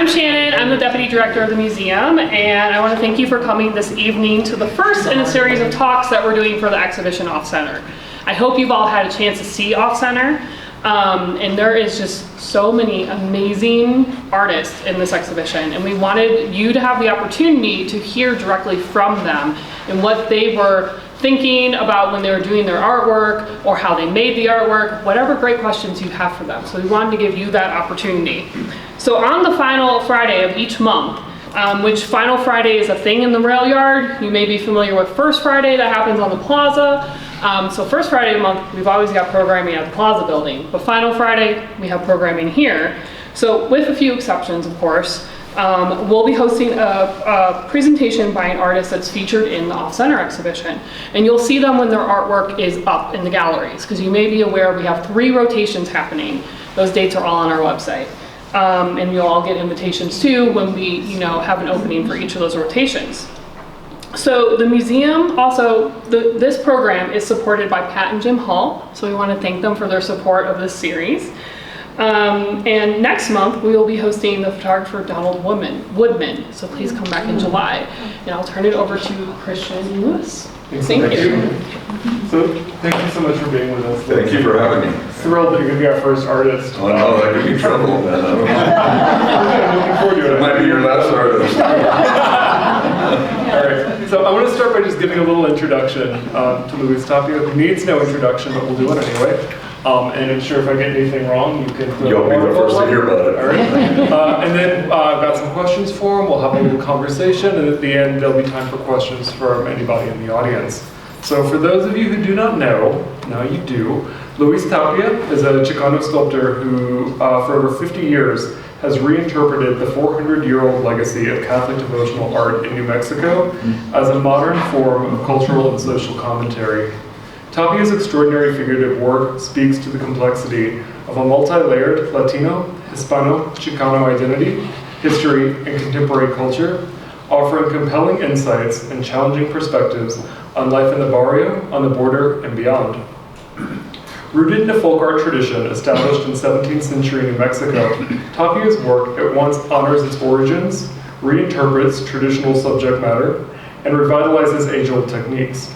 I'm Shannon. I'm the Deputy Director of the museum, and I want to thank you for coming this evening to the first in a series of talks that we're doing for the exhibition Off Center. I hope you've all had a chance to see Off Center, and there is just so many amazing artists in this exhibition, and we wanted you to have the opportunity to hear directly from them and what they were thinking about when they were doing their artwork or how they made the artwork, whatever great questions you have for them. So we wanted to give you that opportunity. So on the final Friday of each month, which Final Friday is a thing in the rail yard. You may be familiar with First Friday, that happens on the plaza. So First Friday of the month, we've always got programming at the plaza building, but Final Friday, we have programming here. So with a few exceptions, of course, we'll be hosting a presentation by an artist that's featured in the Off Center exhibition. And you'll see them when their artwork is up in the galleries, because you may be aware we have 3 rotations happening. Those dates are all on our website. And you'll all get invitations too when we have an opening for each of those rotations. So the museum also, this program is supported by Pat and Jim Hall, so we want to thank them for their support of this series. And next month we will be hosting the photographer Donald Woodman, so please come back in July. And I'll turn it over to Christian and Lewis. Thank you. So thank you so much for being with us. Thank you for having me. Thrilled that you're going to be our first artist. Oh no, that could be trouble. I'm looking forward to it. It might be your last artist. All right, so I want to start by just giving a little introduction to Luis Tapia, who needs no introduction, but we'll do it anyway. And I'm sure if I get anything wrong, you can... You'll be the first to hear about it. All right. And then I've got some questions for him. We'll have a little conversation, and at the end, there'll be time for questions from anybody in the audience. So for those of you who do not know, now you do, Luis Tapia is a Chicano sculptor who, for over 50 years, has reinterpreted the 400-year-old legacy of Catholic devotional art in New Mexico as a modern form of cultural and social commentary. Tapia's extraordinary figurative work speaks to the complexity of a multi-layered Latino, Hispano, Chicano identity, history, and contemporary culture, offering compelling insights and challenging perspectives on life in the barrio, on the border, and beyond. Rooted in a folk art tradition established in 17th century New Mexico, Tapia's work at once honors its origins, reinterprets traditional subject matter, and revitalizes age-old techniques.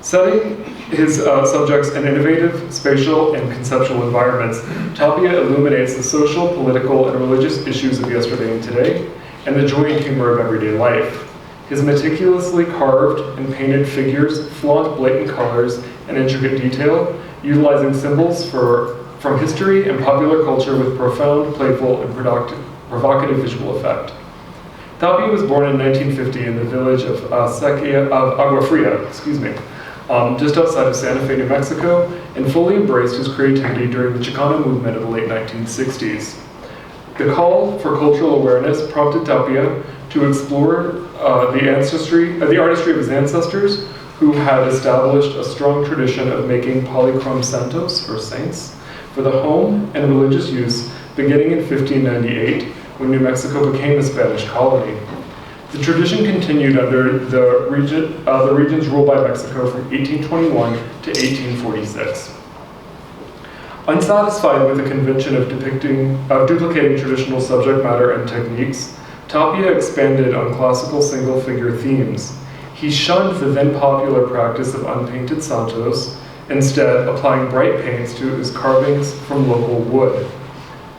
Setting his subjects in innovative, spatial, and conceptual environments, Tapia illuminates the social, political, and religious issues of yesterday and today, and the joy and humor of everyday life. His meticulously carved and painted figures flaunt blatant colors and intricate detail, utilizing symbols from history and popular culture with profound, playful, and provocative visual effect. Tapia was born in 1950 in the village of Agua Fria, just outside of Santa Fe, New Mexico, and fully embraced his creativity during the Chicano movement of the late 1960s. The call for cultural awareness prompted Tapia to explore the artistry of his ancestors, who had established a strong tradition of making polychrome santos, or saints, for the home and religious use beginning in 1598, when New Mexico became a Spanish colony. The tradition continued under the region's rule by Mexico from 1821 to 1846. Unsatisfied with the convention of duplicating traditional subject matter and techniques, Tapia expanded on classical single-figure themes. He shunned the then popular practice of unpainted santos, instead applying bright paints to his carvings from local wood,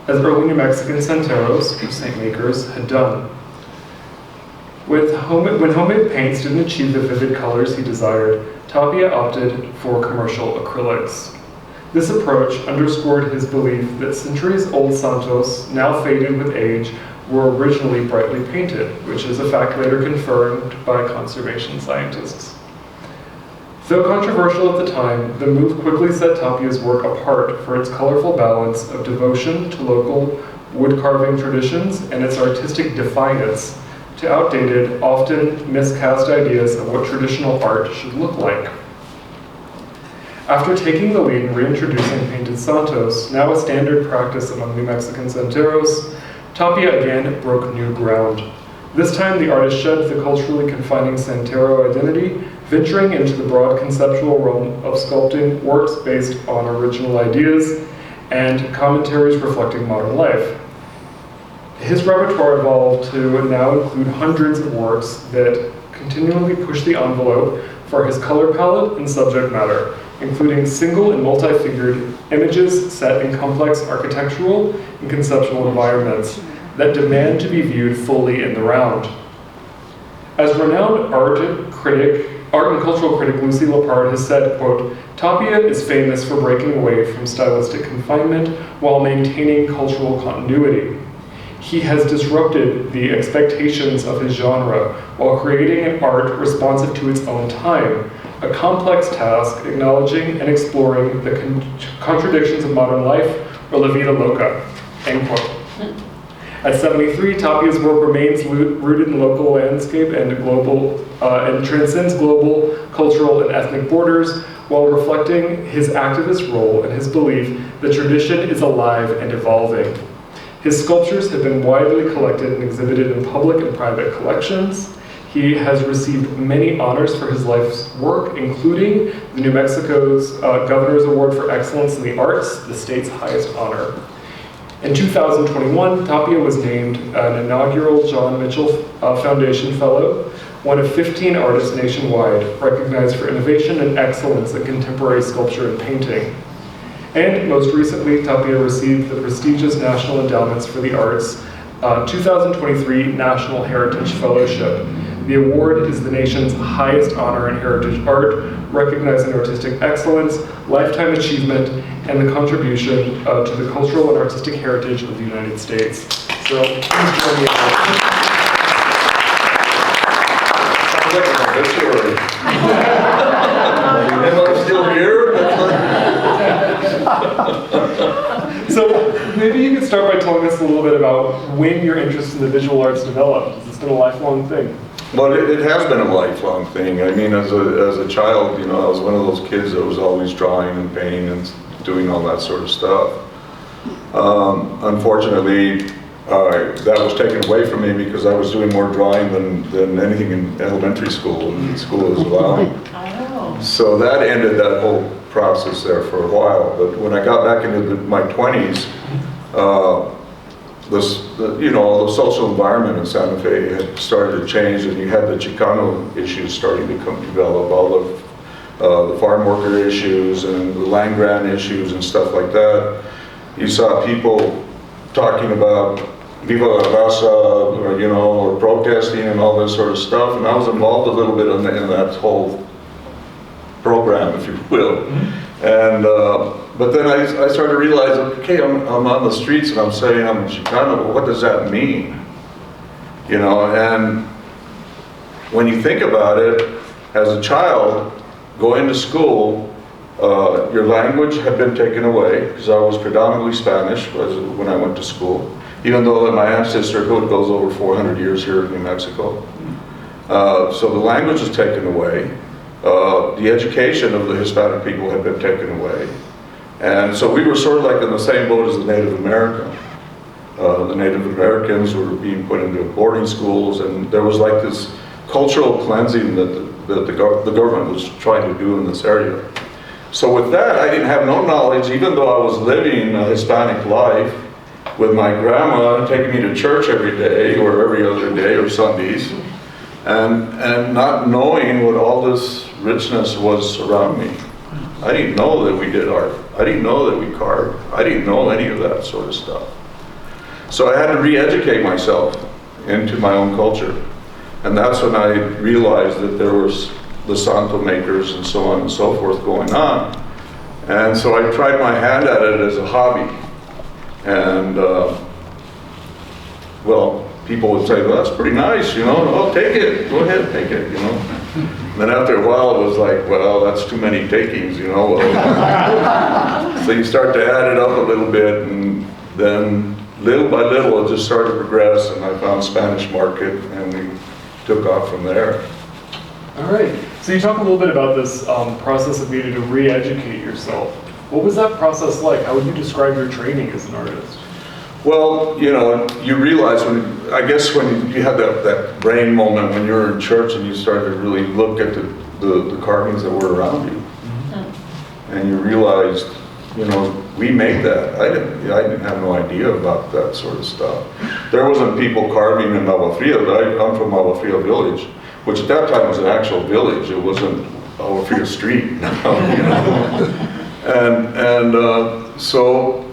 as early New Mexican santeros, or saint makers, had done. When homemade paints didn't achieve the vivid colors he desired, Tapia opted for commercial acrylics. This approach underscored his belief that centuries-old santos, now faded with age, were originally brightly painted, which is a fact later confirmed by conservation scientists. Though controversial at the time, the move quickly set Tapia's work apart for its colorful balance of devotion to local wood-carving traditions and its artistic defiance to outdated, often miscast ideas of what traditional art should look like. After taking the lead in reintroducing painted santos, now a standard practice among New Mexican santeros, Tapia again broke new ground. This time the artist shed the culturally confining santero identity, venturing into the broad conceptual realm of sculpting works based on original ideas and commentaries reflecting modern life. His repertoire evolved to now include hundreds of works that continually push the envelope for his color palette and subject matter, including single and multi-figured images set in complex architectural and conceptual environments that demand to be viewed fully in the round. As renowned art and cultural critic Lucy Lapard has said, quote, "Tapia is famous for breaking away from stylistic confinement while maintaining cultural continuity. He has disrupted the expectations of his genre while creating an art responsive to its own time, a complex task acknowledging and exploring the contradictions of modern life or la vida loca," end quote. At 73, Tapia's work remains rooted in local landscape and transcends global, cultural, and ethnic borders, while reflecting his activist role and his belief that tradition is alive and evolving. His sculptures have been widely collected and exhibited in public and private collections. He has received many honors for his life's work, including the New Mexico's Governor's Award for Excellence in the Arts, the state's highest honor. In 2021, Tapia was named an inaugural John Mitchell Foundation Fellow, one of 15 artists nationwide recognized for innovation and excellence in contemporary sculpture and painting. And most recently, Tapia received the prestigious National Endowments for the Arts 2023 National Heritage Fellowship. The award is the nation's highest honor in heritage art, recognizing artistic excellence, lifetime achievement, and the contribution to the cultural and artistic heritage of the United States. So, please join me. Sounds like an obituary. Am I still here? So, maybe you could start by telling us a little bit about when your interest in the visual arts developed. Has this been a lifelong thing? Well, it has been a lifelong thing. I mean, as a child, you know, I was one of those kids that was always drawing and painting and doing all that sort of stuff. Unfortunately, that was taken away from me because I was doing more drawing than anything in elementary school and school was allowing. Oh. So that ended that whole process there for a while. But when I got back into my 20s, the social environment in Santa Fe had started to change, and you had the Chicano issues starting to develop, all of the farm worker issues and the land grant issues and stuff like that. You saw people talking about Viva la Raza, or protesting and all this sort of stuff, and I was involved a little bit in that whole program, if you will. And but then I started to realize, okay, I'm on the streets and I'm saying I'm Chicano, but what does that mean? And when you think about it, as a child, going to school, your language had been taken away, because I was predominantly Spanish when I went to school, even though my ancestorhood goes over 400 years here in New Mexico. So the language was taken away. The education of the Hispanic people had been taken away. And so we were sort of like in the same boat as the Native American. The Native Americans were being put into boarding schools, and there was like this cultural cleansing that the government was trying to do in this area. So with that, I didn't have no knowledge, even though I was living a Hispanic life with my grandma taking me to church every day or every other day or Sundays, and not knowing what all this richness was around me. I didn't know that we did art. I didn't know that we carved. I didn't know any of that sort of stuff. So I had to re-educate myself into my own culture. And that's when I realized that there was the Santo makers and so on and so forth going on. And so I tried my hand at it as a hobby. And, people would say, well, that's pretty nice, oh, take it, go ahead, take it, And then after a while, it was like, well, that's too many takings, So you start to add it up a little bit, and then little by little, it just started to progress, and I found Spanish market, and we took off from there. All right, so you talk a little bit about this process of needing to re-educate yourself. What was that process like? How would you describe your training as an artist? Well, you realize when you had that brain moment when you were in church and you started to really look at the carvings that were around you. And you realized we made that. I didn't have no idea about that sort of stuff. There wasn't people carving in Agua Fria. I'm from Agua Fria village, which at that time was an actual village. It wasn't Agua Fria street. So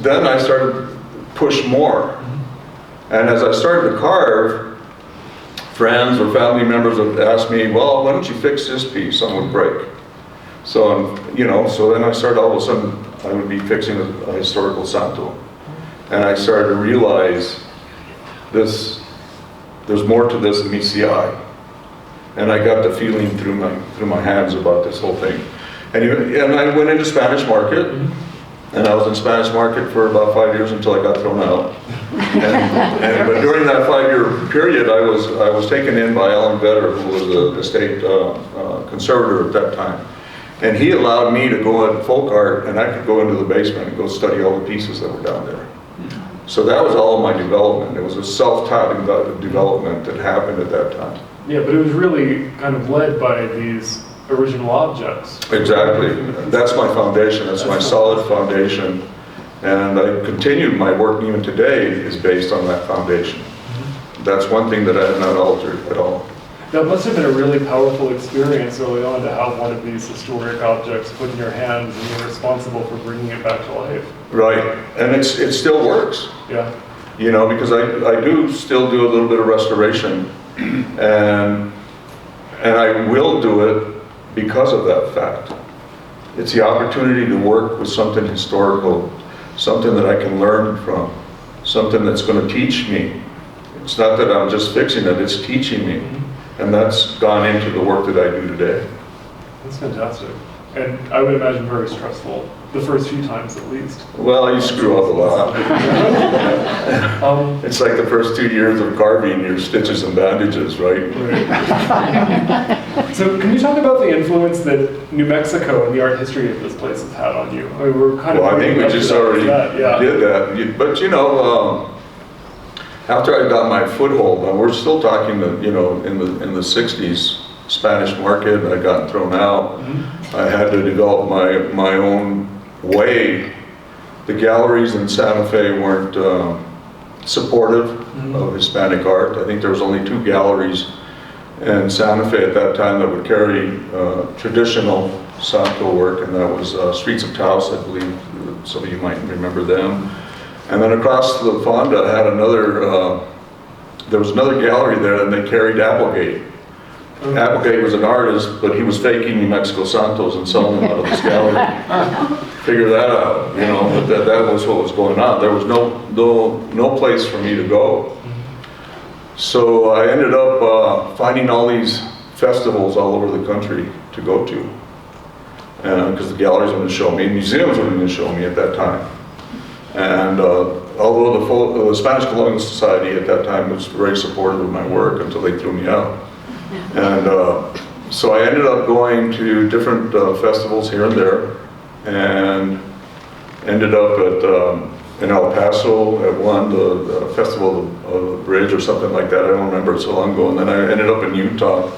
then I started to push more. And as I started to carve, friends or family members would ask me, well, why don't you fix this piece? Something would break. So, so then I started, all of a sudden, I would be fixing a historical santo. And I started to realize there's more to this than meets the eye. And I got the feeling through my hands about this whole thing. And I went into Spanish market, and I was in Spanish market for about 5 years until I got thrown out. But during that 5-year period, I was taken in by Alan Vetter, who was the state conservator at that time. And he allowed me to go at folk art, and I could go into the basement and go study all the pieces that were down there. So that was all of my development. It was a self-taught development that happened at that time. Yeah, but it was really kind of led by these original objects. Exactly. That's my foundation. That's my solid foundation. And I continued my work even today is based on that foundation. That's one thing that I have not altered at all. That must have been a really powerful experience early on to have one of these historic objects put in your hands and you're responsible for bringing it back to life. Right. And it still works. Yeah. Because I do still do a little bit of restoration. And I will do it because of that fact. It's the opportunity to work with something historical, something that I can learn from, something that's going to teach me. It's not that I'm just fixing it, it's teaching me. And that's gone into the work that I do today. That's fantastic. And I would imagine very stressful, the first few times at least. Well, you screw up a lot. It's like the first 2 years of carving, your stitches and bandages, right? So can you talk about the influence that New Mexico and the art history of this place has had on you? I mean, we're kind of I think we just already did that. But after I got my foothold, and we're still talking that, in the 60s, Spanish market, I'd gotten thrown out. I had to develop my own way. The galleries in Santa Fe weren't supportive of Hispanic art. I think there was only 2 galleries in Santa Fe at that time that would carry traditional Santo work, and that was Streets of Taos, I believe. Some of you might remember them. And then across the Fonda had there was another gallery there, and they carried Applegate. Applegate was an artist, but he was faking New Mexico Santos and selling them out of this gallery. Figure that out, but that was what was going on. There was no place for me to go. So I ended up finding all these festivals all over the country to go to. Because the galleries wouldn't show me, museums wouldn't show me at that time. And although the Spanish Colonial Society at that time was very supportive of my work until they threw me out. And so I ended up going to different festivals here and there, and ended up in El Paso at one, the Festival of the Bridge or something like that. I don't remember, it's so long ago. And then I ended up in Utah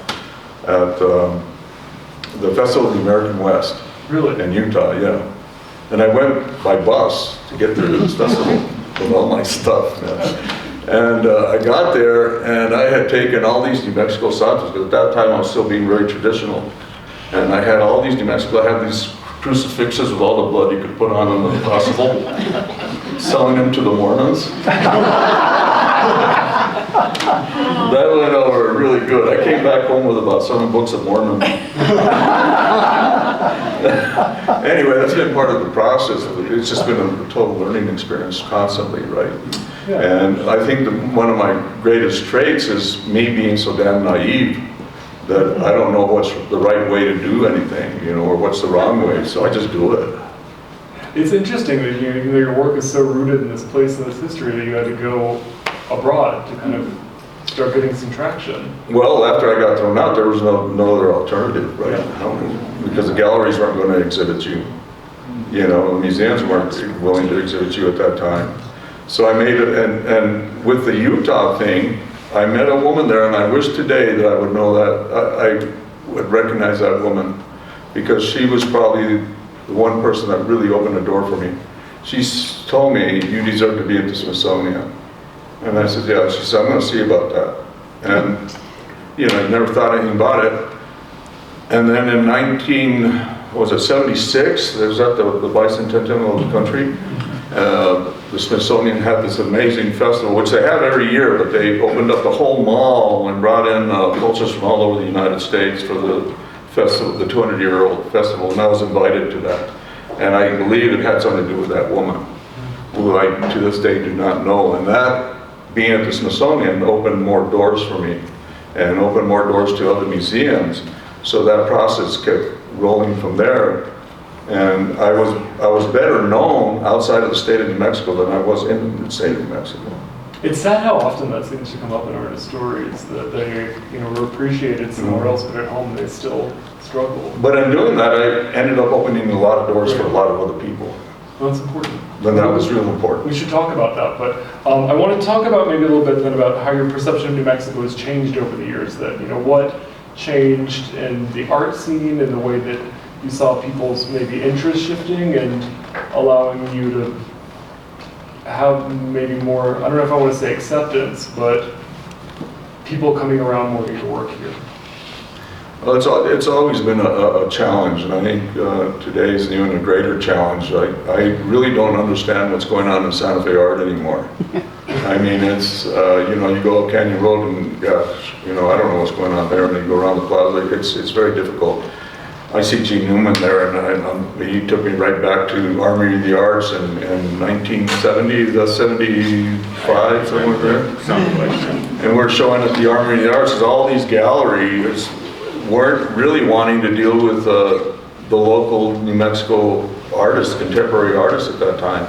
at the Festival of the American West. Really? In Utah, yeah. And I went by bus to get there to this festival with all my stuff. And I got there, and I had taken all these New Mexico Santos, because at that time I was still being very traditional. And I had all these New Mexico, I had these crucifixes with all the blood you could put on them if possible, selling them to the Mormons. That went over really good. I came back home with about 7 books of Mormon. Anyway, that's been part of the process. It's just been a total learning experience constantly, right? Yeah. And I think one of my greatest traits is me being so damn naive that I don't know what's the right way to do anything, or what's the wrong way, so I just do it. It's interesting that your work is so rooted in this place and this history that you had to go abroad to kind of start getting some traction. Well, after I got thrown out, there was no other alternative, right? Yeah. Because the galleries weren't going to exhibit you. The museums weren't willing to exhibit you at that time. So I made it, and with the Utah thing, I met a woman there, and I wish today that I would know that, I would recognize that woman, because she was probably the one person that really opened the door for me. She told me, you deserve to be at the Smithsonian. And I said, yeah. She said, I'm going to see about that. And, you know, I never thought anything about it. And then in 76, there was at the bicentennial of the country. The Smithsonian had this amazing festival, which they have every year, but they opened up the whole mall and brought in cultures from all over the United States for the festival, the 200-year-old festival, and I was invited to that. And I believe it had something to do with that woman, who I, to this day, do not know. And that, being at the Smithsonian, opened more doors for me, and opened more doors to other museums. So that process kept rolling from there. And I was better known outside of the state of New Mexico than I was in the state of New Mexico. It's sad how often that seems to come up in artist stories, that they, you know, were appreciated somewhere else, but at home they still struggle. But in doing that, I ended up opening a lot of doors for a lot of other people. Well, that's important. And that was real important. We should talk about that, but I want to talk about maybe a little bit then about how your perception of New Mexico has changed over the years. That, you know, what changed in the art scene and the way that you saw people's maybe interest shifting and allowing you to have maybe more, I don't know if I want to say acceptance, but people coming around more to your work here. Well, it's always been a challenge, and I think today is an even a greater challenge. I really don't understand what's going on in Santa Fe art anymore. I mean, it's, you know, you go up Canyon Road and, gosh, you know, I don't know what's going on there, and then you go around the plaza, it's very difficult. I see Gene Newman there, and he took me right back to Armory of the Arts in 1970, 75, somewhere there. And we're showing at the Armory of the Arts, all these galleries weren't really wanting to deal with the local New Mexico artists, contemporary artists at that time.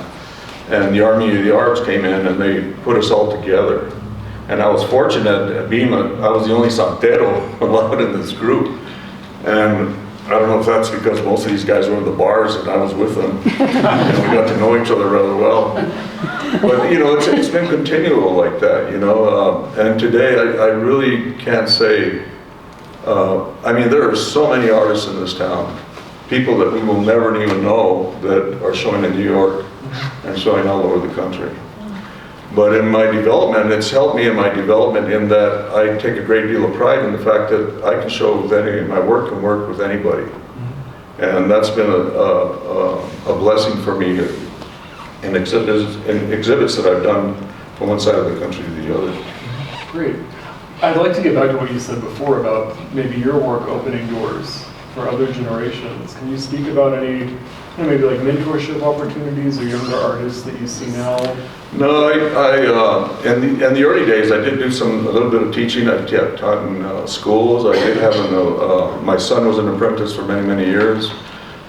And the Army of the Arts came in and they put us all together. And I was fortunate at being I was the only Santero allowed in this group. And I don't know if that's because most of these guys were in the bars and I was with them. And we got to know each other rather well. But, you know, it's been continual like that, you know. And today I really can't say, I mean, there are so many artists in this town, people that we will never even know that are showing in New York and showing all over the country. But in my development, it's helped me in my development in that I take a great deal of pride in the fact that I can show with my work can work with anybody. And that's been a blessing for me in exhibits that I've done from one side of the country to the other. Great. I'd like to get back to what you said before about maybe your work opening doors for other generations. Can you speak about any, you know, maybe like mentorship opportunities or younger artists that you see now? No, in the early days, I did do a little bit of teaching. I taught in schools. I did have my son was an apprentice for many, many years.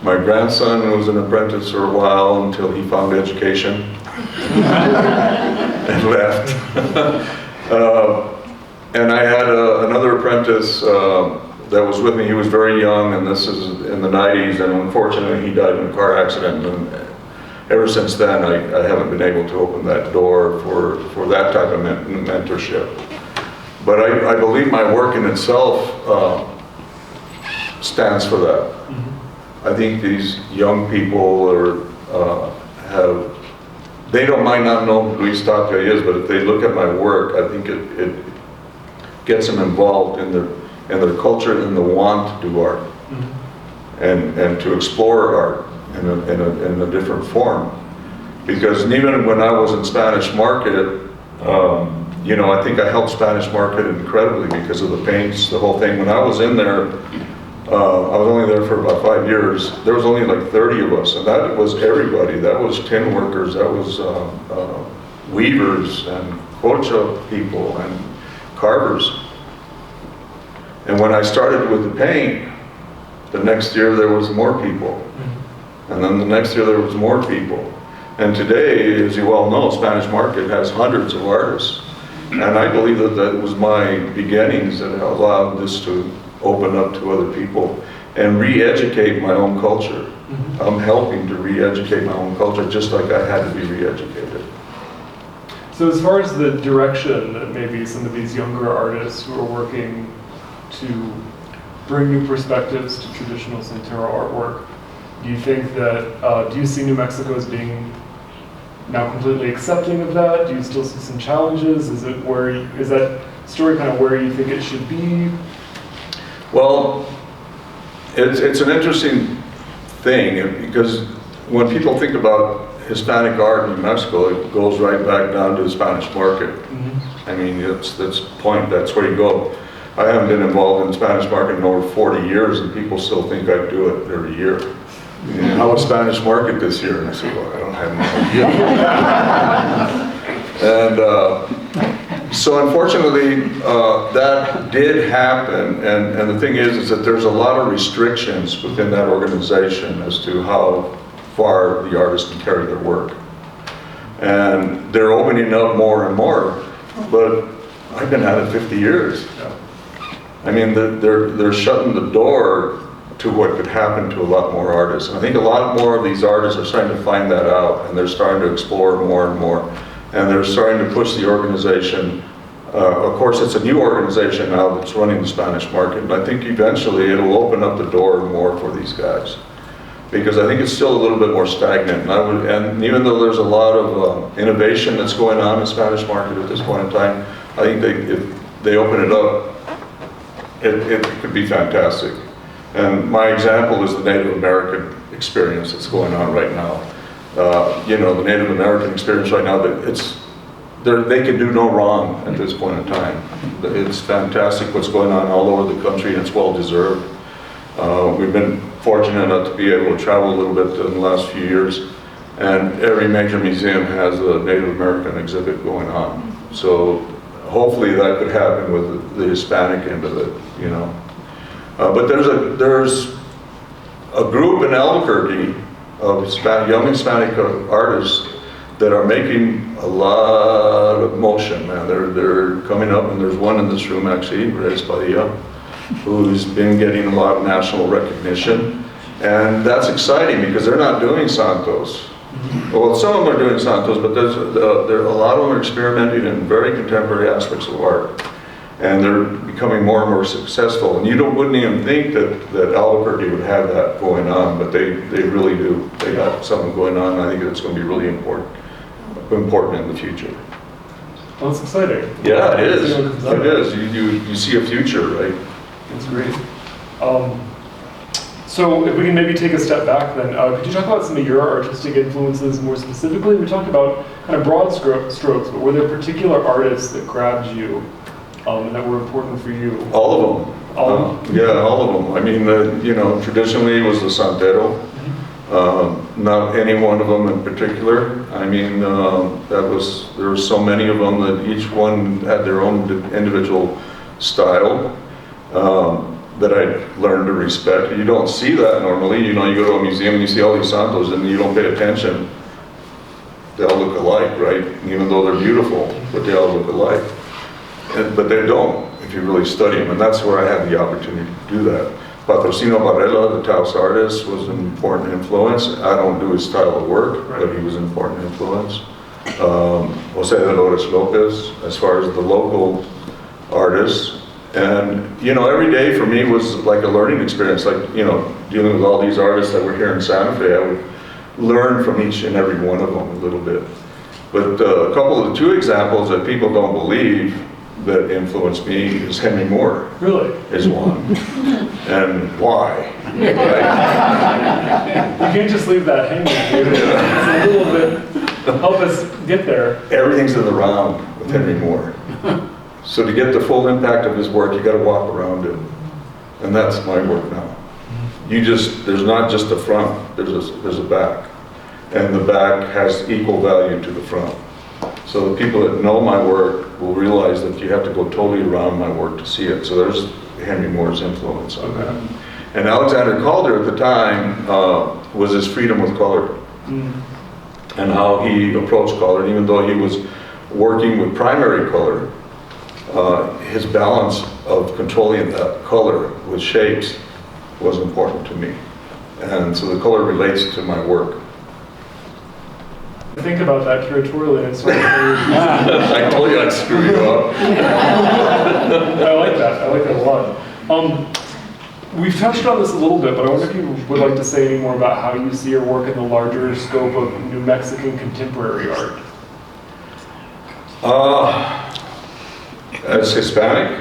My grandson was an apprentice for a while until he found education and left. And I had another apprentice that was with me. He was very young, and this is in the 90s, and unfortunately he died in a car accident. And ever since then, I haven't been able to open that door for that type of mentorship. But I believe my work in itself stands for that. Mm-hmm. I think these young people they might not know who Luis Tapia is, but if they look at my work, I think it gets them involved in their culture and the want to do art, mm-hmm. and to explore art in a different form. Because even when I was in Spanish Market, you know, I think I helped Spanish Market incredibly because of the paints, the whole thing. When I was in there, I was only there for about 5 years. There was only like 30 of us, and that was everybody. That was tin workers, that was weavers and quocha people and carvers. And when I started with the paint, the next year there was more people. And then the next year there was more people. And today, as you all know, Spanish Market has hundreds of artists. And I believe that was my beginnings that allowed this to open up to other people and re-educate my own culture. Mm-hmm. I'm helping to re-educate my own culture just like I had to be re-educated. So as far as the direction that maybe some of these younger artists who are working to bring new perspectives to traditional Santero artwork, Do you think that, do you see New Mexico as being now completely accepting of that? Do you still see some challenges? Is that story kind of where you think it should be? Well, it's an interesting thing because when people think about Hispanic art in New Mexico, it goes right back down to the Spanish market. Mm-hmm. I mean, that's where you go. I haven't been involved in the Spanish market in over 40 years, and people still think I do it every year. How was Spanish market this year? And I said, well, I don't have no idea. And so unfortunately, that did happen. And the thing is that there's a lot of restrictions within that organization as to how far the artists can carry their work. And they're opening up more and more, but I've been at it 50 years. I mean, they're shutting the door to what could happen to a lot more artists. And I think a lot more of these artists are starting to find that out, and they're starting to explore more and more. And they're starting to push the organization. Of course, it's a new organization now that's running the Spanish market, and I think eventually it'll open up the door more for these guys. Because I think it's still a little bit more stagnant. And even though there's a lot of innovation that's going on in the Spanish market at this point in time, I think if they open it up, it could be fantastic. And my example is the Native American experience that's going on right now. You know, the Native American experience right now, they can do no wrong at this point in time. It's fantastic what's going on all over the country, and it's well deserved. We've been fortunate enough to be able to travel a little bit in the last few years, and every major museum has a Native American exhibit going on. So hopefully that could happen with the Hispanic end of it, you know. But there's a group in Albuquerque of young Hispanic artists that are making a lot of motion, man. They're coming up, and there's one in this room actually, Reyes Padilla, who's been getting a lot of national recognition. And that's exciting because they're not doing Santos. Well, some of them are doing Santos, but there's a lot of them are experimenting in very contemporary aspects of art. And they're becoming more and more successful. And you wouldn't even think that Albuquerque would have that going on, but they really do. They got something going on, and I think it's going to be really important in the future. Well, it's exciting. Yeah, it is. It is. You see a future, right? That's great. So if we can maybe take a step back then, could you talk about some of your artistic influences more specifically? We talked about kind of broad strokes, but were there particular artists that grabbed you and that were important for you? All of them. All of them? Yeah, all of them. I mean, you know, traditionally it was the Santero. Not any one of them in particular. I mean, there were so many of them that each one had their own individual style. That I learned to respect. You don't see that normally. You know, you go to a museum and you see all these Santos and you don't pay attention. They all look alike, right? Even though they're beautiful, but they all look alike. But they don't, if you really study them, and that's where I had the opportunity to do that. Patrocino Varela, the Taos artist, was an important influence. I don't do his style of work, but he was an important influence. Jose Dolores Lopez, as far as the local artists. And, you know, every day for me was like a learning experience, like, you know, dealing with all these artists that were here in Santa Fe. I would learn from each and every one of them a little bit. But a couple of the two examples that people don't believe that influenced me is Henry Moore. Really? Is one. And why? You can't just leave that hanging. It's a little bit, help us get there. Everything's in the round with Henry Moore. So to get the full impact of his work, you got to walk around it. And that's my work now. There's not just the front, there's a back. And the back has equal value to the front. So the people that know my work will realize that you have to go totally around my work to see it. So there's Henry Moore's influence on that. And Alexander Calder at the time was his freedom with color. And how he approached color. And even though he was working with primary color, his balance of controlling that color with shapes was important to me. And so the color relates to my work. Think about that curatorially, and it's sort of I told you I'd screw you up. I like that a lot. we've touched on this a little bit, but I wonder if you would like to say any more about how you see your work in the larger scope of New Mexican contemporary art. As Hispanic,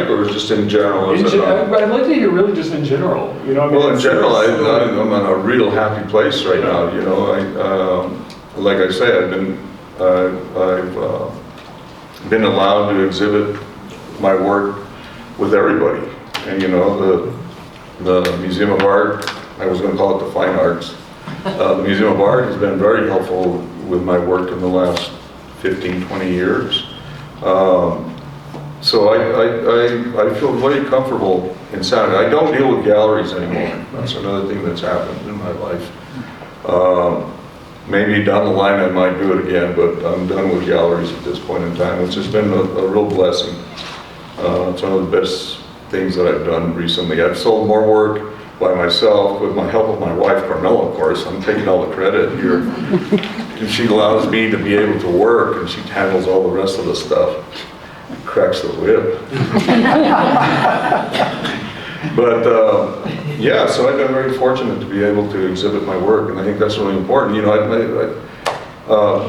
or just in general? I'd like to hear really just in general. You know, I mean, well, in general, I'm in a real happy place right now. You know, like I say, I've been allowed to exhibit my work with everybody. And you know, the Museum of Art, I was going to call it the Fine Arts. The Museum of Art has been very helpful with my work in the last 15, 20 years. So I feel very comfortable in Saturday. I don't deal with galleries anymore. That's another thing that's happened in my life. Maybe down the line I might do it again, but I'm done with galleries at this point in time, which has been a real blessing. It's one of the best things that I've done recently. I've sold more work by myself with my help of my wife, Carmela, of course. I'm taking all the credit here. And she allows me to be able to work, and she handles all the rest of the stuff. Cracks the whip. But yeah, so I've been very fortunate to be able to exhibit my work, and I think that's really important. You know,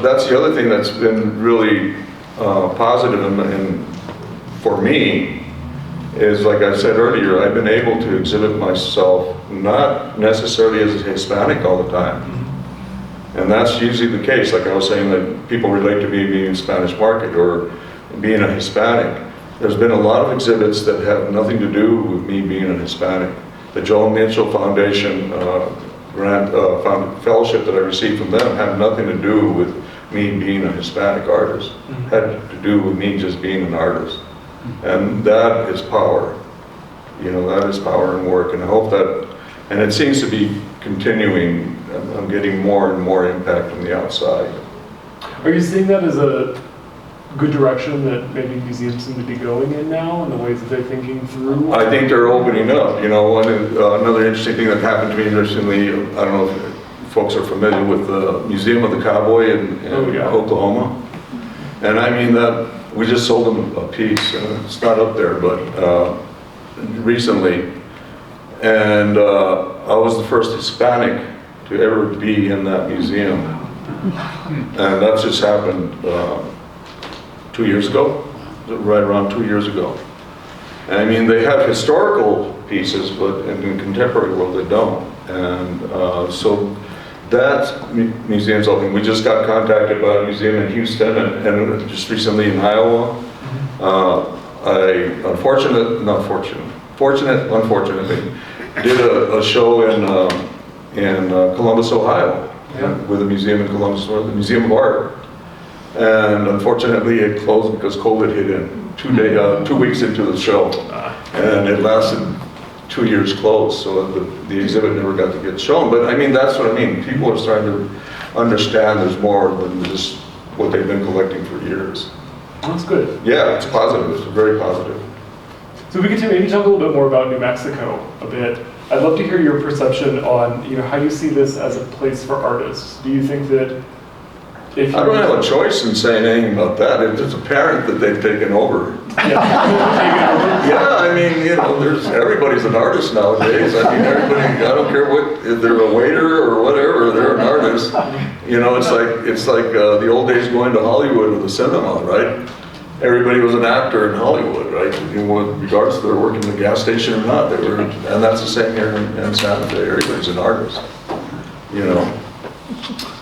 that's the other thing that's been really positive for me is, like I said earlier, I've been able to exhibit myself not necessarily as a Hispanic all the time. And that's usually the case. Like I was saying, that people relate to me being in Spanish market or being a Hispanic. There's been a lot of exhibits that have nothing to do with me being a Hispanic. The Joel Mitchell Foundation fellowship that I received from them had nothing to do with me being a Hispanic artist. It had to do with me just being an artist. And that is power. You know, that is power in work. And I hope that, and it seems to be continuing. I'm getting more and more impact from the outside. Are you seeing that as a good direction that maybe museums seem to be going in now, in the ways that they're thinking through? I think they're opening up. You know, another interesting thing that happened to me recently, I don't know if folks are familiar with the Museum of the Cowboy in Oklahoma. And I mean, that we just sold them a piece, and it's not up there, but recently. And I was the first Hispanic to ever be in that museum. And that just happened 2 years ago, right around 2 years ago. And I mean, they have historical pieces, but in the contemporary world they don't. And so that museum's open. We just got contacted by a museum in Houston and just recently in Iowa. Unfortunately, did a show in Columbus, Ohio, with a museum in Columbus, the Museum of Art. And unfortunately it closed because COVID hit in 2 weeks into the show. And it lasted 2 years closed, so the exhibit never got to get shown. But I mean, that's what I mean. People are starting to understand there's more than just what they've been collecting for years. That's good. Yeah, it's positive. It's very positive. So we could maybe talk a little bit more about New Mexico a bit. I'd love to hear your perception on, you know, how you see this as a place for artists. Do you think that if I don't have a choice in saying anything about that. It's apparent that they've taken over. Yeah, I mean, you know, everybody's an artist nowadays. I mean, everybody, I don't care if they're a waiter or whatever, they're an artist. You know, it's like the old days going to Hollywood or the cinema, right? Everybody was an actor in Hollywood, right? You know, regardless if they're working in the gas station or not, and that's the same here in Santa Fe. Everybody's an artist, you know.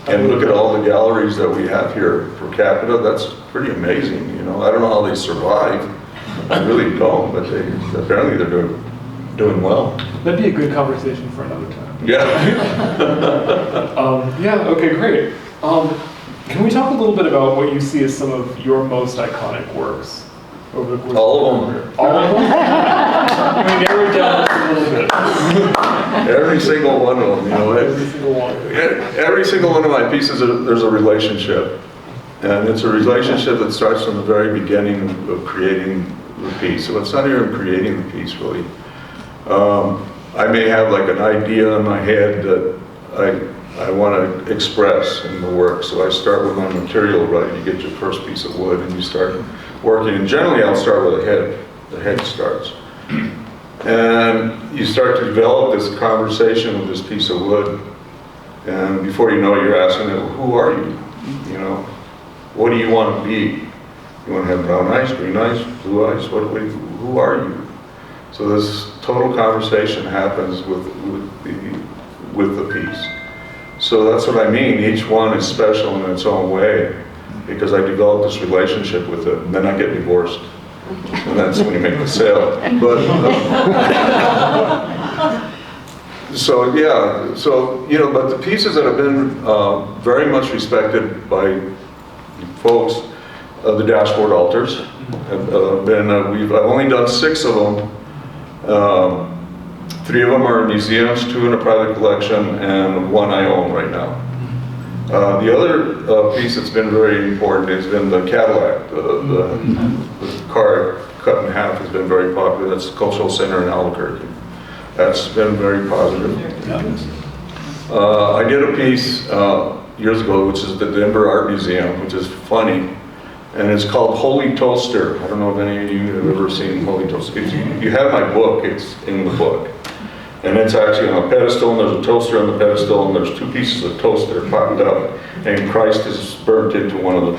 And look at all the galleries that we have here per capita. That's pretty amazing, you know. I don't know how they survive. I really don't, but apparently they're doing well. That'd be a good conversation for another time. Yeah. Yeah, okay, great. Can we talk a little bit about what you see as some of your most iconic works over the course All of them. All of them? I mean, narrow it down a little bit. Every single one of them, you know. Every single one. Every single one of my pieces, there's a relationship. And it's a relationship that starts from the very beginning of creating the piece. So it's not even creating the piece, really. I may have like an idea in my head that I want to express in the work. So I start with my material, right? You get your first piece of wood and you start working. And generally I'll start with a head. The head starts. And you start to develop this conversation with this piece of wood. And before you know it, you're asking it, who are you? You know, what do you want to be? You want to have brown eyes, green eyes, blue eyes? Who are you? So this total conversation happens with the piece. So that's what I mean. Each one is special in its own way because I developed this relationship with it, and then I get divorced. And that's when you make the sale. But so yeah, so you know, but the pieces that have been very much respected by folks, the dashboard altars have been. I've only done 6 of them. 3 of them are in museums, 2 in a private collection, and 1 I own right now. The other piece that's been very important has been the Cadillac. The car cut in half has been very popular. That's the Cultural Center in Albuquerque. That's been very positive. I did a piece years ago, which is the Denver Art Museum, which is funny, and it's called Holy Toaster. I don't know if any of you have ever seen Holy Toaster. You have my book, it's in the book. And it's actually on a pedestal, and there's a toaster on the pedestal, and there's 2 pieces of toast that are popped up, and Christ is burnt into one of the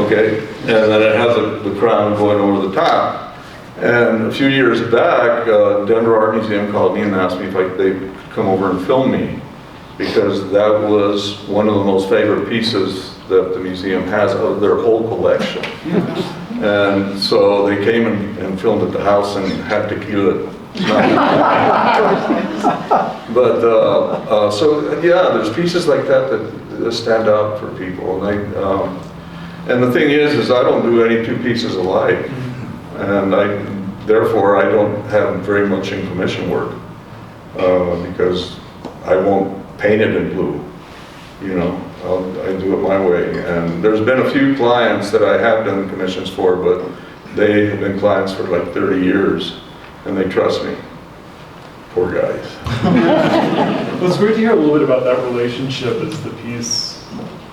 okay? And then it has the crown going over the top. And a few years back, Denver Art Museum called me and asked me if they could come over and film me, because that was one of the most favorite pieces that the museum has of their whole collection. And so they came and filmed at the house and had tequila. But so yeah, there's pieces like that that stand out for people, and the thing is I don't do any 2 pieces alike, and therefore I don't have very much in commission work because I won't paint it in blue, you know. I do it my way, and there's been a few clients that I have done commissions for, but they have been clients for like 30 years. And they trust me. Poor guys. Well, it's great to hear a little bit about that relationship as the piece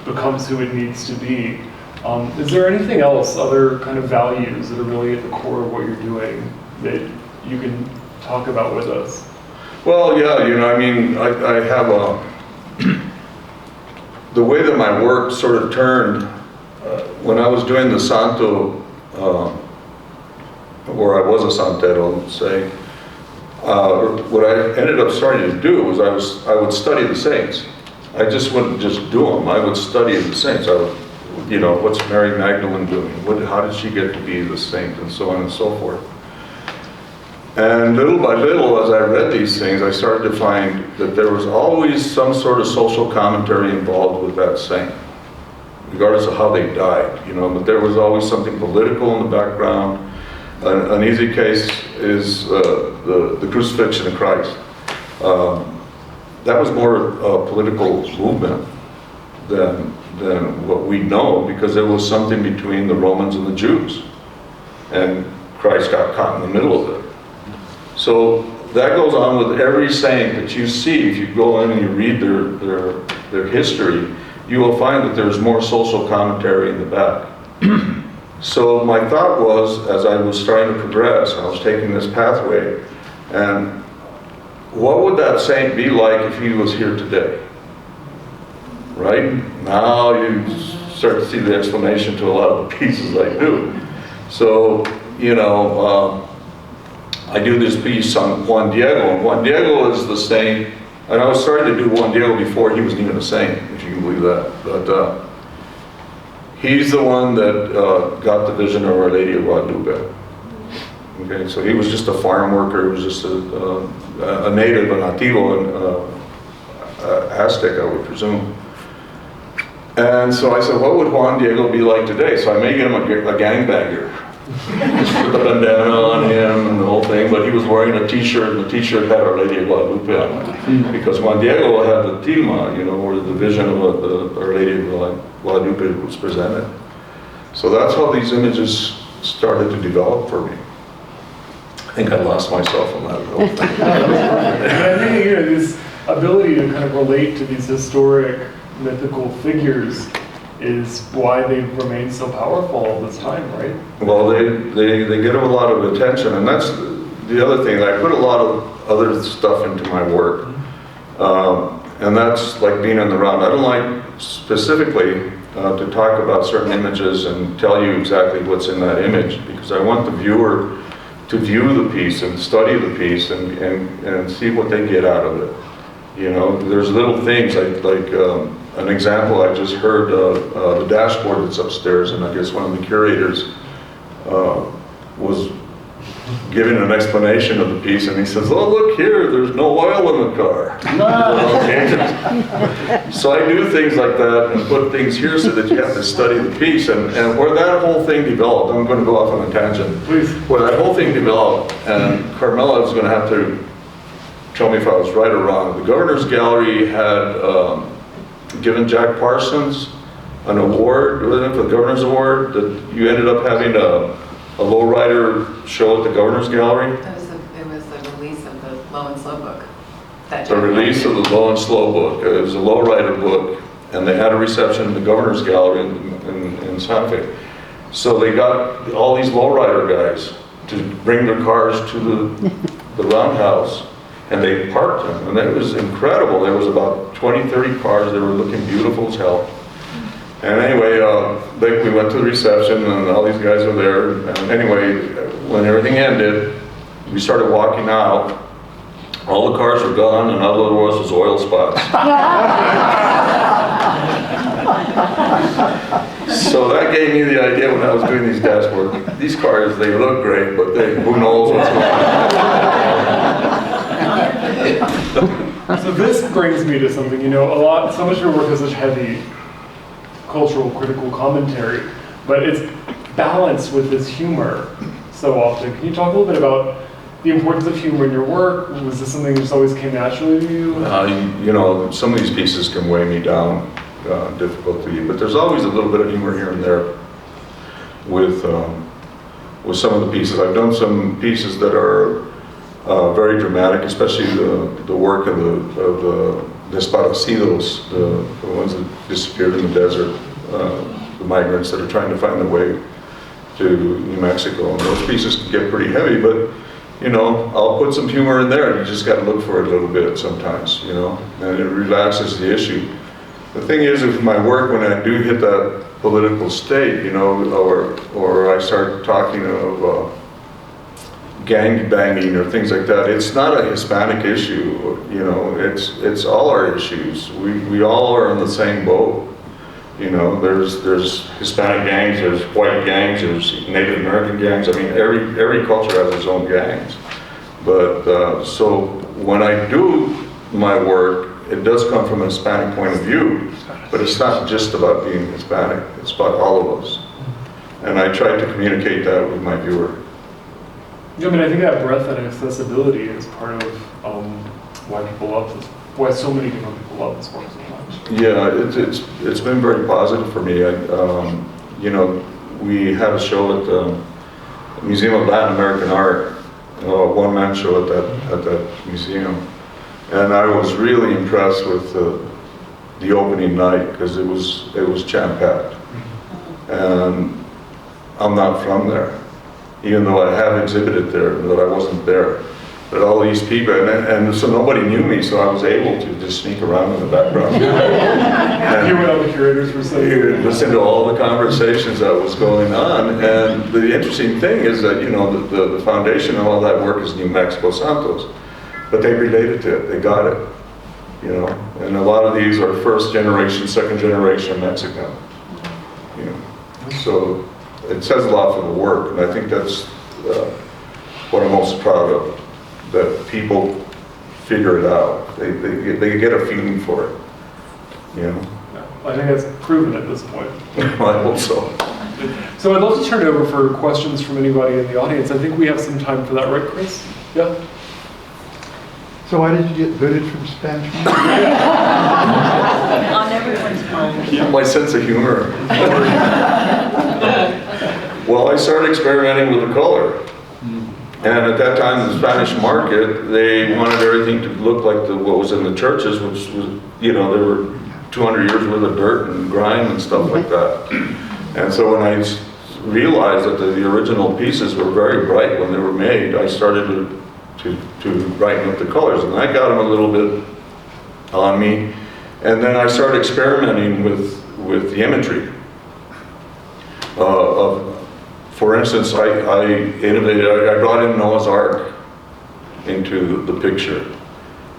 becomes who it needs to be. Is there anything else, other kind of values that are really at the core of what you're doing that you can talk about with us? Well, yeah, you know, I mean, I have the way that my work sort of turned, when I was doing the Santo, or I was a Santero, say, what I ended up starting to do was I would study the saints. I just wouldn't just do them. I would study the saints. I would, you know, what's Mary Magdalene doing? How did she get to be the saint, and so on and so forth. And little by little, as I read these things, I started to find that there was always some sort of social commentary involved with that saint, regardless of how they died, you know. But there was always something political in the background. An easy case is the crucifixion of Christ. That was more a political movement than what we know, because there was something between the Romans and the Jews, and Christ got caught in the middle of it. So that goes on with every saint that you see. If you go in and you read their history, you will find that there's more social commentary in the back. So my thought was, as I was starting to progress, I was taking this pathway, and what would that saint be like if he was here today? Right? Now you start to see the explanation to a lot of the pieces I do. So, you know, I do this piece on Juan Diego, and Juan Diego is the saint, and I was starting to do Juan Diego before he was even a saint, if you can believe that. But he's the one that got the vision of Our Lady of Guadalupe. Okay, so he was just a farm worker. He was just a native, a nativo, Aztec, I would presume. And so I said, what would Juan Diego be like today? So I made him a gangbanger. Put the bandana on him and the whole thing, but he was wearing a t-shirt, and the t-shirt had Our Lady of Guadalupe on it. Because Juan Diego had the tilma, you know, where the vision of Our Lady of Guadalupe was presented. So that's how these images started to develop for me. I think I lost myself on that whole thing. I think, this ability to kind of relate to these historic, mythical figures is why they remain so powerful all this time, right? Well, they get a lot of attention, and that's the other thing. I put a lot of other stuff into my work, and that's like being on the round. I don't like specifically to talk about certain images and tell you exactly what's in that image, because I want the viewer to view the piece and study the piece and see what they get out of it. You know, there's little things like an example I just heard, the dashboard that's upstairs, and I guess one of the curators was giving an explanation of the piece, and he says, "Oh, look here, there's no oil in the car." So I do things like that and put things here so that you have to study the piece, and where that whole thing developed, I'm going to go off on a tangent. Please. Where that whole thing developed, and Carmela is going to have to tell me if I was right or wrong. The Governor's Gallery had given Jack Parsons an award, wasn't it, for the Governor's Award, that you ended up having a lowrider show at the Governor's Gallery? It was the release of the Low and Slow book. The release of the Low and Slow book. It was a lowrider book, and they had a reception in the Governor's Gallery in Santa Fe. So they got all these lowrider guys to bring their cars to the roundhouse, and they parked them, and it was incredible. There was about 20, 30 cars. They were looking beautiful as hell. And anyway, we went to the reception, and all these guys were there. And anyway, when everything ended, we started walking out. All the cars were gone, and all there was oil spots. So that gave me the idea when I was doing these dashboards. These cars, they look great, but who knows what's going on. So this brings me to something, so much of your work is such heavy cultural critical commentary, but it's balanced with this humor so often. Can you talk a little bit about the importance of humor in your work? Was this something that just always came naturally to you? Some of these pieces can weigh me down, difficulty, but there's always a little bit of humor here and there with some of the pieces. I've done some pieces that are very dramatic, especially the work of the desaparecidos, the ones that disappeared in the desert, the migrants that are trying to find their way to New Mexico. And those pieces can get pretty heavy, but I'll put some humor in there, and you just got to look for it a little bit sometimes, and it relaxes the issue. The thing is, with my work, when I do hit that political state, or I start talking of gang banging or things like that, it's not a Hispanic issue, it's all our issues. We all are in the same boat. There's Hispanic gangs, there's white gangs, there's Native American gangs. I mean, every culture has its own gangs. But so when I do my work, it does come from a Hispanic point of view, but it's not just about being Hispanic, it's about all of us. And I try to communicate that with my viewer. I think that breadth and accessibility is part of why so many different people love this work so much. Yeah, it's been very positive for me. We had a show at the Museum of Latin American Art, a one-man show at that museum, and I was really impressed with the opening night because it was jam-packed, and I'm not from there. Even though I have exhibited there, but I wasn't there. But all these people, and so nobody knew me, so I was able to just sneak around in the background. And hear what all the curators were saying. Listen to all the conversations that was going on. And the interesting thing is that, the foundation of all that work is New Mexico Santos. But they related to it, they got it. And a lot of these are first generation, second generation Mexican. So it says a lot for the work, and I think that's what I'm most proud of, that people figure it out. They get a feeling for it, I think that's proven at this point. I hope so. So I'd love to turn it over for questions from anybody in the audience. I think we have some time for that, right, Chris? Yeah? So why did you get booted from Spanish? On everyone's mind. My sense of humor. Well, I started experimenting with the color. And at that time, the Spanish market, they wanted everything to look like what was in the churches, which was, they were 200 years worth of dirt and grime and stuff like that. And so when I realized that the original pieces were very bright when they were made, I started to brighten up the colors, and I got them a little bit on me. And then I started experimenting with the imagery. For instance, I innovated, I brought in Noah's Ark into the picture.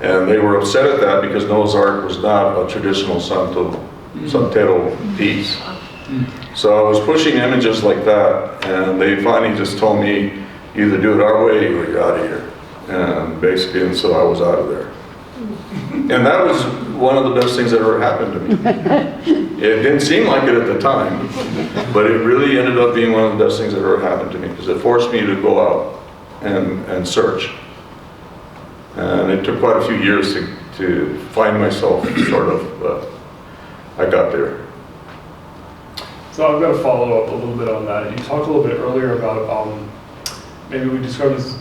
And they were upset at that because Noah's Ark was not a traditional Santero piece. So I was pushing images like that, and they finally just told me, either do it our way or you're out of here. And basically, and so I was out of there. And that was one of the best things that ever happened to me. It didn't seem like it at the time, but it really ended up being one of the best things that ever happened to me, because it forced me to go out and search. And it took quite a few years to find myself, sort of, but I got there. So I'm going to follow up a little bit on that. You talked a little bit earlier about maybe we described as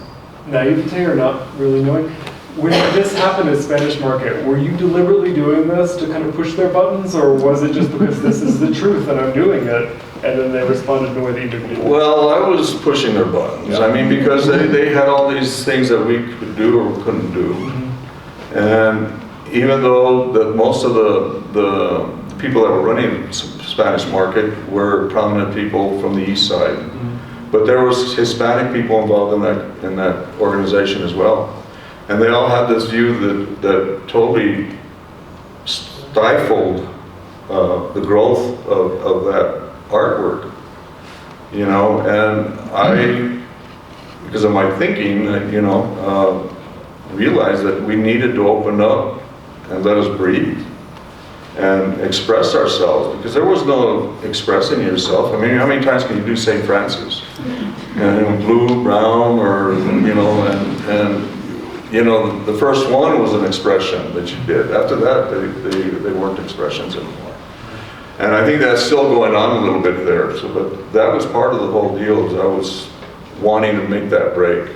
naivete or not really knowing. When this happened at Spanish Market, were you deliberately doing this to kind of push their buttons, or was it just because this is the truth and I'm doing it, and then they responded in a way that you didn't do? Well, I was pushing their buttons. Yeah. I mean, because they had all these things that we could do or couldn't do. And even though that most of the people that were running Spanish Market were prominent people from the east side, but there was Hispanic people involved in that organization as well. And they all had this view that totally stifled the growth of that artwork, you know. And I, because of my thinking, you know, realized that we needed to open up and let us breathe and express ourselves, because there was no expressing yourself. I mean, how many times can you do St. Francis? And blue, brown, or, you know, and you know, the first one was an expression that you did. After that, they weren't expressions anymore. And I think that's still going on a little bit there. So, but that was part of the whole deal, is I was wanting to make that break.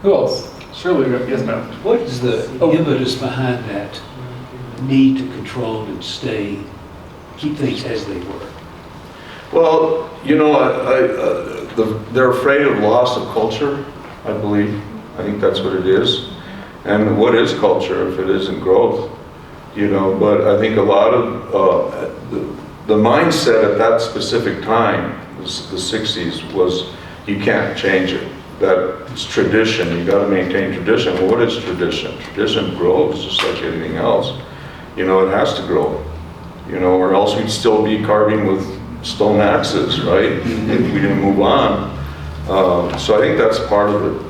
Who else? Surely, yes, ma'am. What is the impetus behind that need to control and keep things as they were? Well, you know, they're afraid of loss of culture, I believe. I think that's what it is. And what is culture if it isn't growth? You know, but I think a lot of the mindset at that specific time, the 60s, was you can't change it. That it's tradition, you got to maintain tradition. Well, what is tradition? Tradition grows just like anything else. You know, it has to grow. You know, or else we'd still be carving with stone axes, right? If we didn't move on. So I think that's part of it.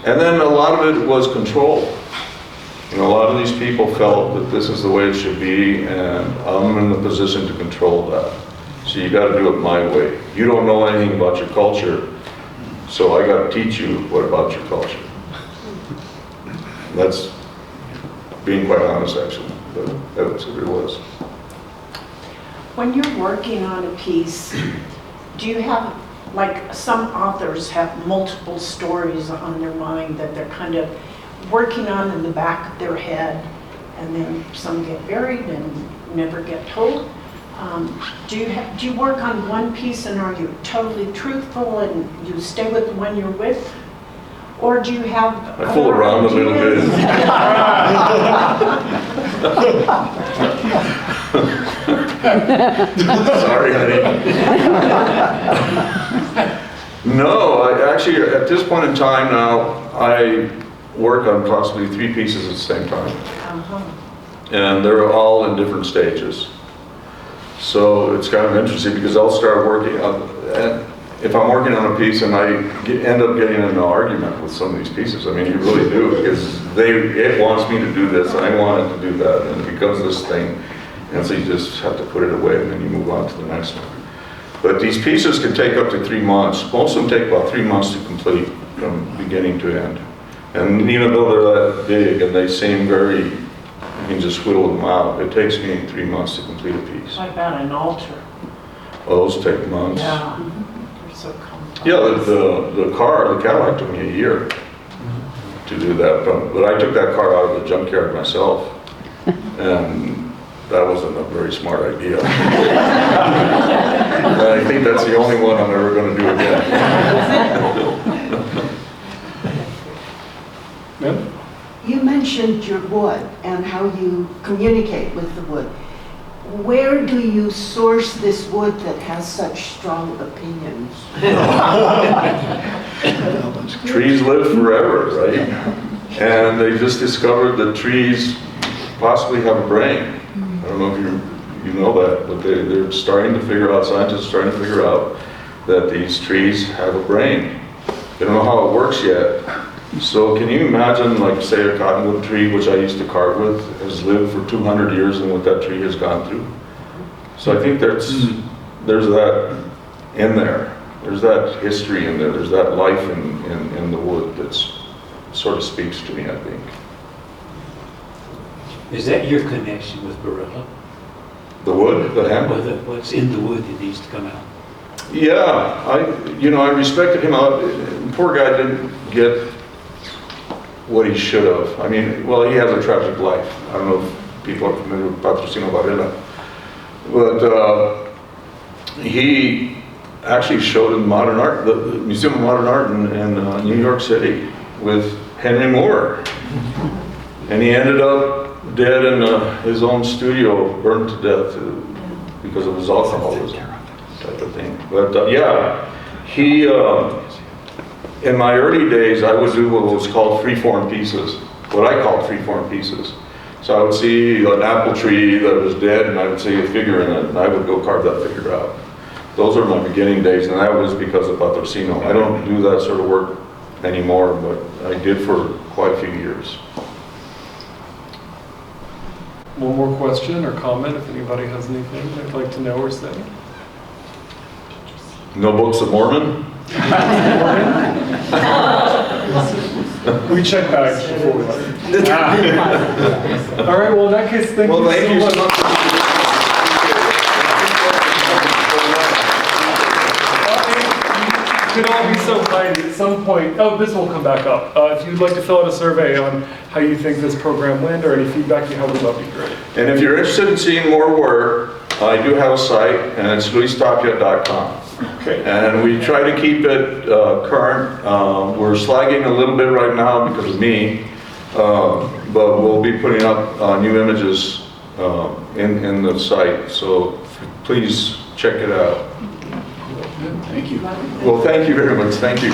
And then a lot of it was control. You know, a lot of these people felt that this is the way it should be, and I'm in the position to control that. So you got to do it my way. You don't know anything about your culture, so I got to teach you what about your culture. That's being quite honest, actually, but that's what it was. When you're working on a piece, do you have, like some authors have multiple stories on their mind that they're kind of working on in the back of their head, and then some get buried and never get told? Do you work on one piece and are you totally truthful and you stay with the one you're with? Or do you have... I fool around a little bit. Sorry, honey. No, I actually, at this point in time now, I work on possibly 3 pieces at the same time. And they're all in different stages. So it's kind of interesting because I'll start working on, and if I'm working on a piece and I end up getting in an argument with some of these pieces, I mean, you really do, because it wants me to do this, and I want it to do that, and it becomes this thing. And so you just have to put it away, and then you move on to the next one. But these pieces can take up to 3 months. Most of them take about 3 months to complete from beginning to end. And even though they're that big and they seem very, you can just whittle them out, it takes me 3 months to complete a piece. What about an altar? Well, those take months. Yeah, they're so complex. Yeah, the Cadillac took me a year to do that. But I took that car out of the junkyard myself, and that wasn't a very smart idea. And I think that's the only one I'm ever going to do again. Ma'am? You mentioned your wood and how you communicate with the wood. Where do you source this wood that has such strong opinions? Trees live forever, right? And they just discovered that trees possibly have a brain. I don't know if you know that, but they're starting to figure out, scientists are starting to figure out that these trees have a brain. They don't know how it works yet. So can you imagine, like, say a cottonwood tree, which I used to carve with, has lived for 200 years and what that tree has gone through? So I think there's that in there. There's that history in there. There's that life in the wood that sort of speaks to me, I think. Is that your connection with Barilla? The wood, the hemp? What's in the wood that needs to come out? Yeah, I respected him. Poor guy didn't get what he should have. I mean, well, he has a tragic life. I don't know if people are familiar with Patrocinio Varela, but he actually showed in modern art, the Museum of Modern Art in New York City with Henry Moore, and he ended up dead in his own studio, burned to death because of his alcoholism type of thing. But yeah, he. In my early days, I would do what was called free-form pieces, what I called free-form pieces. So I would see an apple tree that was dead, and I would see a figure in it, and I would go carve that figure out. Those are my beginning days, and that was because of Patrocinio. I don't do that sort of work anymore, but I did for quite a few years. One more question or comment, if anybody has anything they'd like to know or say. No Books of Mormon? We check back before we leave. All right, well, in that case, thank you so much. You could all be so kind at some point. Oh, this will come back up. If you'd like to fill out a survey on how you think this program went or any feedback you have, that would be great. And if you're interested in seeing more work, I do have a site, and it's luistapia.com. Okay. And we try to keep it current. We're slagging a little bit right now because of me, but we'll be putting up new images in the site. So please check it out. Thank you. Well, thank you very much. Thank you.